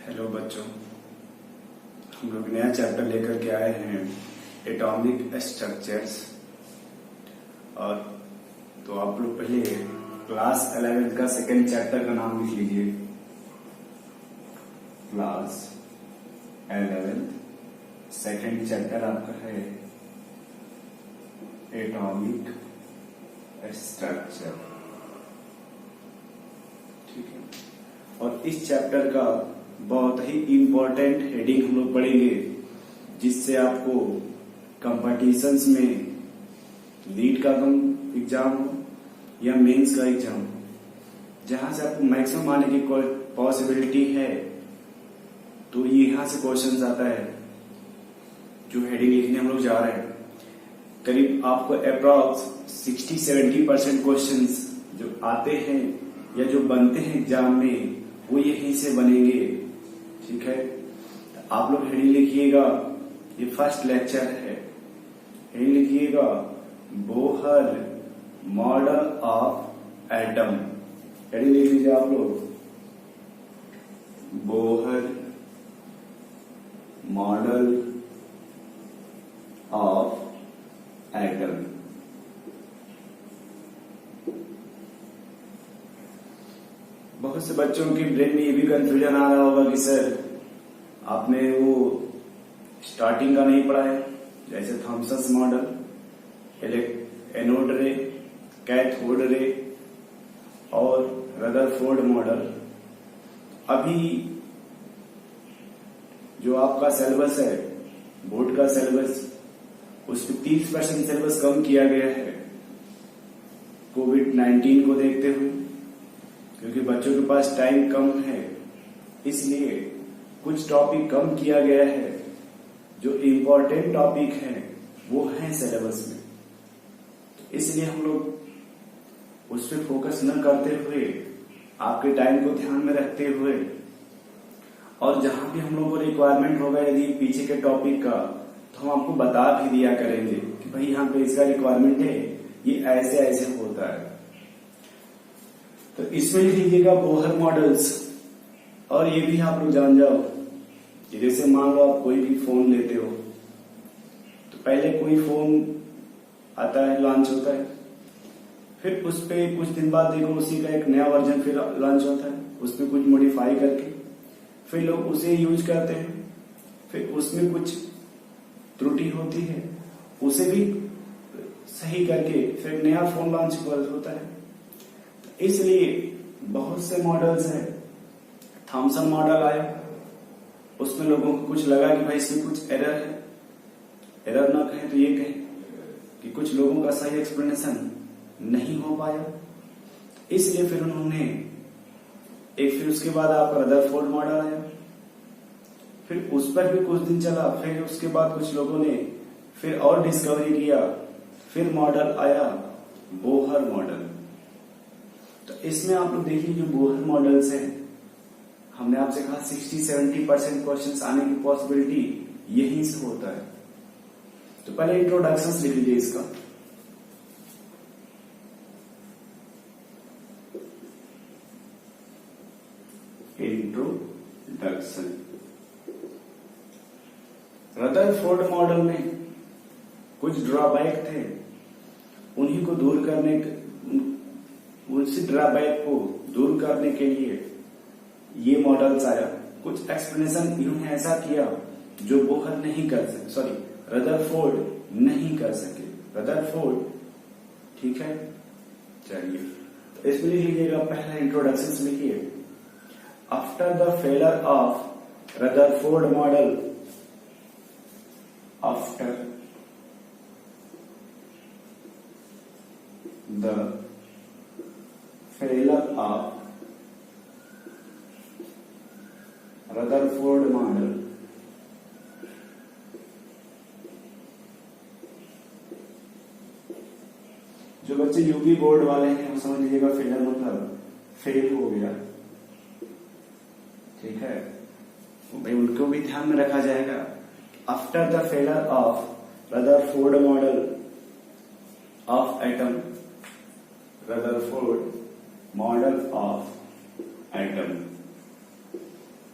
Hello बच्चों, हम लोग नया चैप्टर लेकर के आए हैं एटॉमिक स्ट्रक्चर्स। और तो आप लोग पहले क्लास 11 का सेकेंड चैप्टर का नाम लिख लीजिए। क्लास 11 सेकेंड चैप्टर आपका है एटॉमिक स्ट्रक्चर। ठीक है, और इस चैप्टर का बहुत ही इम्पोर्टेंट हेडिंग हम लोग पढ़ेंगे, जिससे आपको कंपटीशंस में लीड का एग्जाम हो या मेंस का एग्जाम हो, जहां से आपको मैक्सिमम आने की पॉसिबिलिटी है, तो ये यहां से क्वेश्चंस आता है। जो हेडिंग लिखने हम लोग जा रहे हैं, करीब आपको अप्रॉक्स 60-70% क्वेश्चंस जो आते हैं या जो बनते हैं एग्जाम में, वो यहीं से बनेंगे। ठीक है, तो आप लोग हेडिंग लिखिएगा, ये फर्स्ट लेक्चर है। हेडिंग लिखिएगा Bohr model of atom. Heading लिख लीजिए आप लोग, बोहर मॉडल ऑफ एटम। बहुत से बच्चों के ब्रेन में ये भी कंफ्यूजन आ रहा होगा कि सर आपने वो स्टार्टिंग का नहीं पढ़ा है, जैसे थॉमसन मॉडल, एनोड रे, कैथोड रे और रदरफोर्ड मॉडल। अभी जो आपका सिलेबस है, बोर्ड का सिलेबस, उसमें 30% सिलेबस कम किया गया है कोविड-19 को देखते हुए, क्योंकि बच्चों के पास टाइम कम है, इसलिए कुछ टॉपिक कम किया गया है। जो इम्पोर्टेंट टॉपिक है वो है सिलेबस में, इसलिए हम लोग उस पर फोकस न करते हुए, आपके टाइम को ध्यान में रखते हुए, और जहां भी हम लोगों को रिक्वायरमेंट होगा यदि पीछे के टॉपिक का, तो हम आपको बता भी दिया करेंगे कि भाई यहाँ पे इसका रिक्वायरमेंट है, ये ऐसे ऐसे होता है। तो इसमें लिख लीजिएगा बोहर मॉडल्स। और ये भी आप लोग जान जाओ कि जैसे मान लो आप कोई भी फोन लेते हो, तो पहले कोई फोन आता है, लॉन्च होता है, फिर उस पे कुछ दिन बाद देखो उसी का एक नया वर्जन फिर लॉन्च होता है, उसमें कुछ मॉडिफाई करके फिर लोग उसे यूज करते हैं, फिर उसमें कुछ त्रुटि होती है, उसे भी सही करके फिर नया फोन लॉन्च होता है। इसलिए बहुत से मॉडल्स हैं। थॉमसन मॉडल आया, उसमें लोगों को कुछ लगा कि भाई इसमें कुछ एरर है। एरर ना कहें तो ये कहें कि कुछ लोगों का सही एक्सप्लेनेशन नहीं हो पाया, इसलिए फिर उन्होंने फिर उसके बाद आपका रदरफोर्ड मॉडल आया, फिर उस पर भी कुछ दिन चला, फिर उसके बाद कुछ लोगों ने फिर और डिस्कवरी किया, फिर मॉडल आया बोहर मॉडल। तो इसमें आप लोग देखिए जो बोहर मॉडल्स हैं, हमने आपसे कहा 60-70% क्वेश्चंस आने की पॉसिबिलिटी यहीं से होता है। तो पहले इंट्रोडक्शन लिख लीजिए इसका। इंट्रोडक्शन। रदरफोर्ड मॉडल में कुछ ड्रॉबैक थे, उन्हीं को दूर करने, उसी ड्रॉबैक को दूर करने के लिए ये मॉडल्स आया। कुछ एक्सप्लेनेशन इन्होंने ऐसा किया जो बोहर नहीं कर सके, सॉरी रदरफोर्ड नहीं कर सके। रदरफोर्ड, ठीक है, चलिए तो इसमें लिख लीजिएगा, पहला इंट्रोडक्शन लिखिए। After the failure of Rutherford model, after the failure of Rutherford model, जो बच्चे यूपी बोर्ड वाले हैं वो समझ लीजिएगा फेलर मतलब फेल हो गया। ठीक है, भाई उनको भी ध्यान में रखा जाएगा। After the failure of Rutherford model of atom, Rutherford model of atom,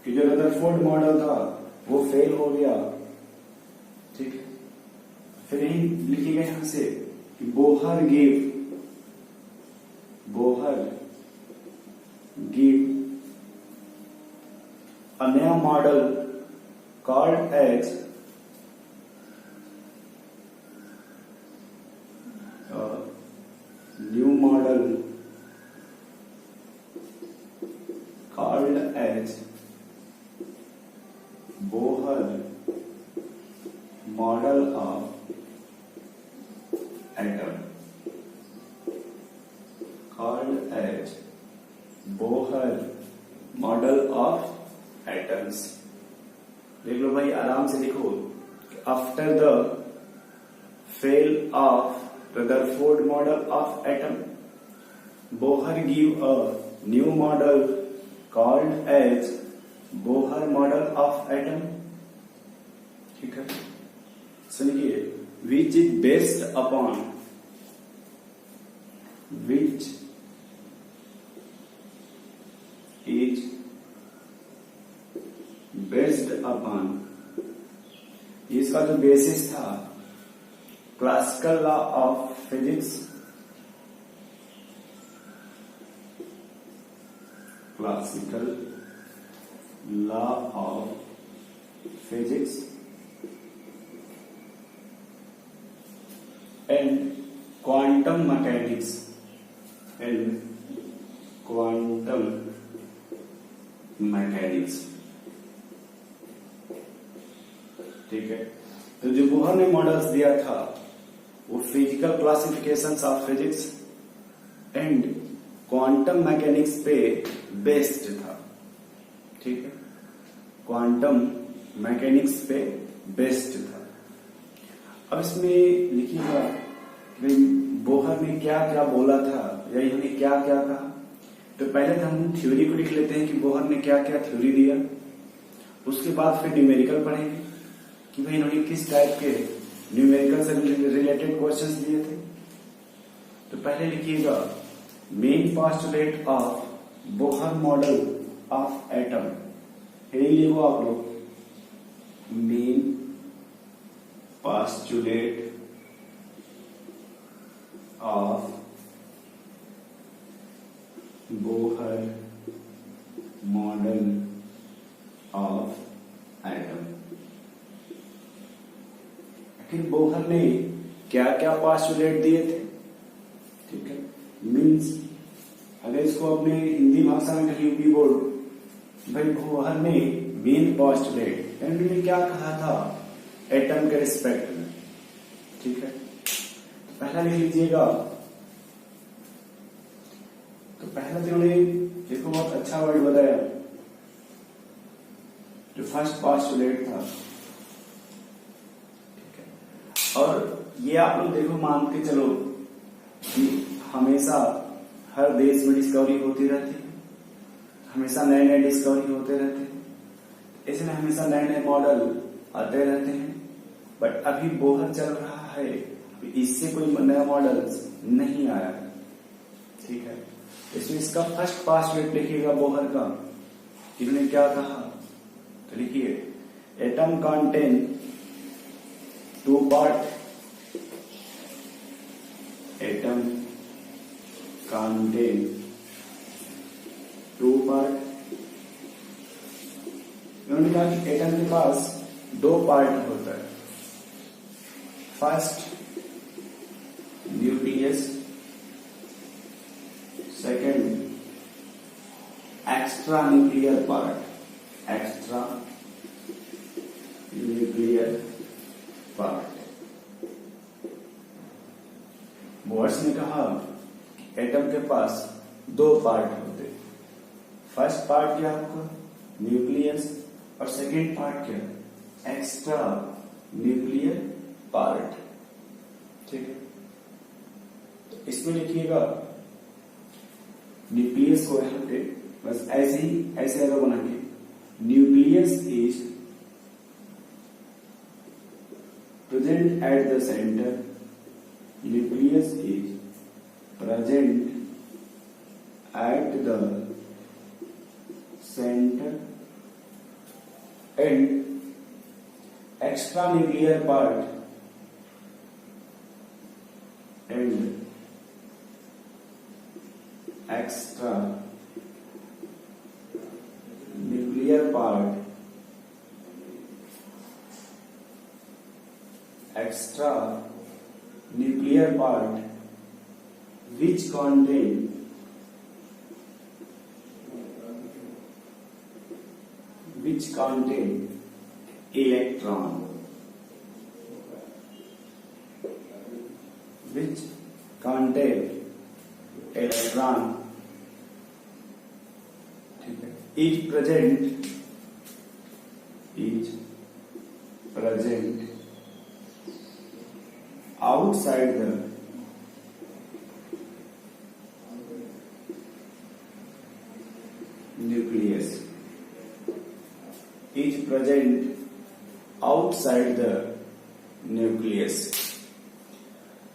कि जो रदरफोर्ड मॉडल था वो फेल हो गया। ठीक है, फिर यही लिखिएगा यहां से कि Bohr give a new model called as new model called as Bohr model of atom, called as Bohr model of atoms। देख लो भाई, आराम से लिखो। After the fail of Rutherford model of atom, Bohr give a new model called as Bohr model of atom. ठीक है, सुनिए, which is based upon इसका जो बेसिस था classical law of physics, classical law of physics and quantum mechanics ठीक है, तो जो बोहर ने मॉडल्स दिया था वो physical classifications of physics and quantum mechanics पे बेस्ड था। ठीक है, क्वांटम मैकेनिक्स पे बेस्ड था। अब इसमें लिखिएगा कि बोहर ने क्या क्या बोला था या इन्होंने क्या क्या कहा। तो पहले तो हम थ्योरी को लिख लेते हैं कि बोहर ने क्या क्या थ्योरी दिया, उसके बाद फिर न्यूमेरिकल पढ़ेंगे कि भाई इन्होंने किस टाइप के न्यूमेरिकल से रिलेटेड क्वेश्चंस दिए थे। तो पहले लिखिएगा main postulate of Bohr model of atom. Heading लिखो आप लोग, main postulate of Bohr model of atom. आखिर बोहर ने क्या क्या पोस्टुलेट दिए थे। ठीक है, मीन्स अगर इसको अपने हिंदी भाषा में कहीं यूपी बोर्ड, भाई बोहर ने मेन पोस्टुलेट यानी क्या कहा था एटम के रिस्पेक्ट में। ठीक है, तो पहला लिख लीजिएगा। तो पहला तो उन्होंने देखो बहुत अच्छा वर्ड बताया, जो फर्स्ट पोस्टुलेट था। ठीक है, और ये आप लोग देखो मान के चलो कि हमेशा हर देश में डिस्कवरी होती रहती है, हमेशा नए नए डिस्कवरी होते रहते हैं, इसमें हमेशा नए नए मॉडल आते रहते हैं। बट अभी बोहर चल रहा है, इससे कोई नया मॉडल नहीं आया है। ठीक है, इसमें इसका फर्स्ट पोस्टुलेट लिखिएगा बोहर का, इन्होंने क्या कहा। तो लिखिए atom contain two part, atom contain two part. इन्होंने कहा कि एटम के पास दो पार्ट होता है, first nucleus, second extra nuclear part, extra nuclear part. Bohr's ने कहा एटम के पास दो पार्ट होते, फर्स्ट पार्ट क्या आपका न्यूक्लियस और सेकेंड पार्ट क्या एक्स्ट्रा न्यूक्लियर पार्ट। ठीक है, तो इसमें लिखिएगा न्यूक्लियस को यहां पे बस ऐसे ही ऐसे एरो बनाएंगे, nucleus is present at the centre, nucleus is present at the centre and extranuclear part extra nuclear part which contain electron, is present outside the nucleus,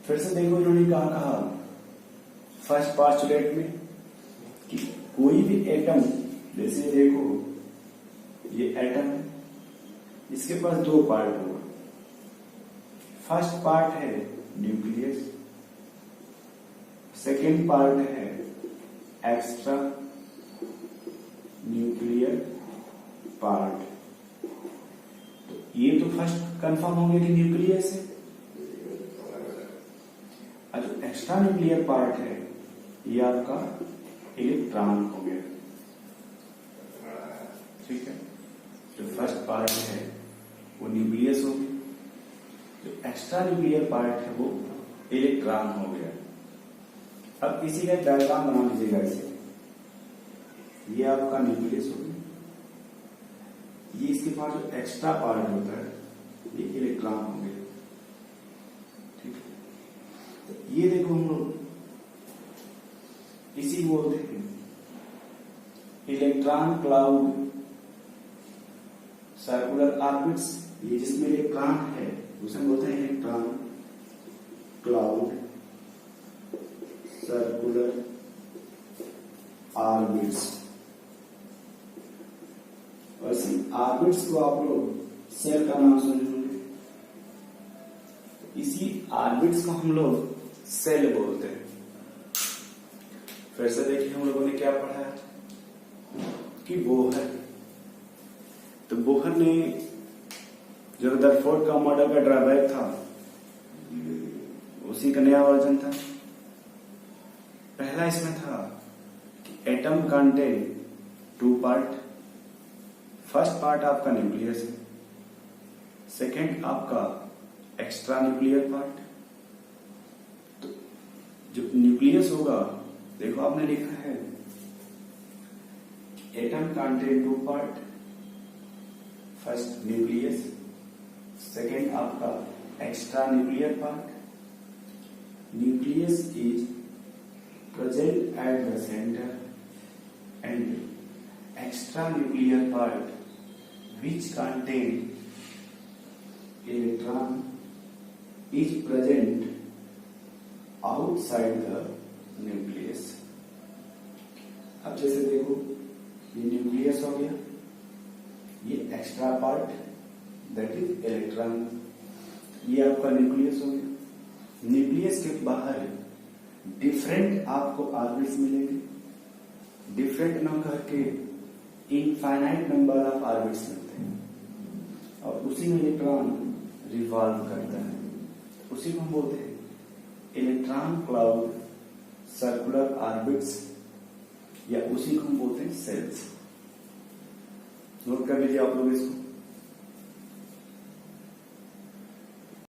फिर से देखो इन्होंने कहा फर्स्ट पास्टुलेट में कि कोई भी एटम, जैसे देखो ये एटम है, इसके पास दो पार्ट होगा। फर्स्ट पार्ट है न्यूक्लियस, सेकेंड पार्ट है एक्स्ट्रा न्यूक्लियर पार्ट। तो ये तो फर्स्ट कंफर्म हो गया कि न्यूक्लियस है। और जो एक्स्ट्रा न्यूक्लियर पार्ट है ये आपका इलेक्ट्रॉन हो गया, ठीक है। जो फर्स्ट पार्ट है वो न्यूक्लियस हो गया, जो एक्स्ट्रा न्यूक्लियर पार्ट है वो इलेक्ट्रॉन हो गया। अब इसी का डायग्राम बना लीजिएगा इसे। ये आपका न्यूक्लियस हो गया, ये इसके पास जो एक्स्ट्रा पार्ट होता है ये इलेक्ट्रॉन हो गया, ठीक है। तो ये देखो हम लोग इसी बोलते हैं इलेक्ट्रॉन क्लाउड सर्कुलर ऑर्बिट्स। ये जिसमें इलेक्ट्रॉन है उसे बोलते हैं इलेक्ट्रॉन क्लाउड सर्कुलर ऑर्बिट्स। और इसी ऑर्बिट्स को आप लोग सेल का नाम सुने होंगे, इसी ऑर्बिट्स को हम लोग सेल बोलते हैं। फिर से देखिए हम लोगों ने क्या पढ़ा है कि बोहर, तो बोहर ने जो रदरफोर्ड का मॉडल का ड्राबैक था उसी का नया वर्जन था। पहला इसमें था कि atom contain two part, first part आपका न्यूक्लियस है, सेकेंड आपका एक्स्ट्रा न्यूक्लियर पार्ट। तो जो न्यूक्लियस होगा, देखो आपने लिखा है atom contain two part, first nucleus, second आपका extra nuclear part. Nucleus is present at the centre and extra nuclear part which contain electron is present outside the nucleus। अब जैसे देखो ये न्यूक्लियस हो गया, ये extra part that is electron, ये आपका न्यूक्लियस हो गया। न्यूक्लियस के बाहर डिफरेंट आपको ऑर्बिट्स मिलेंगे, डिफरेंट ना करके इनफाइनाइट नंबर ऑफ ऑर्बिट्स मिलते हैं, और उसी में इलेक्ट्रॉन रिवॉल्व करता है। उसी को हम बोलते हैं इलेक्ट्रॉन क्लाउड सर्कुलर ऑर्बिट्स, या उसी को हम बोलते हैं सेल्स। नोट कर लीजिए आप लोग इसको।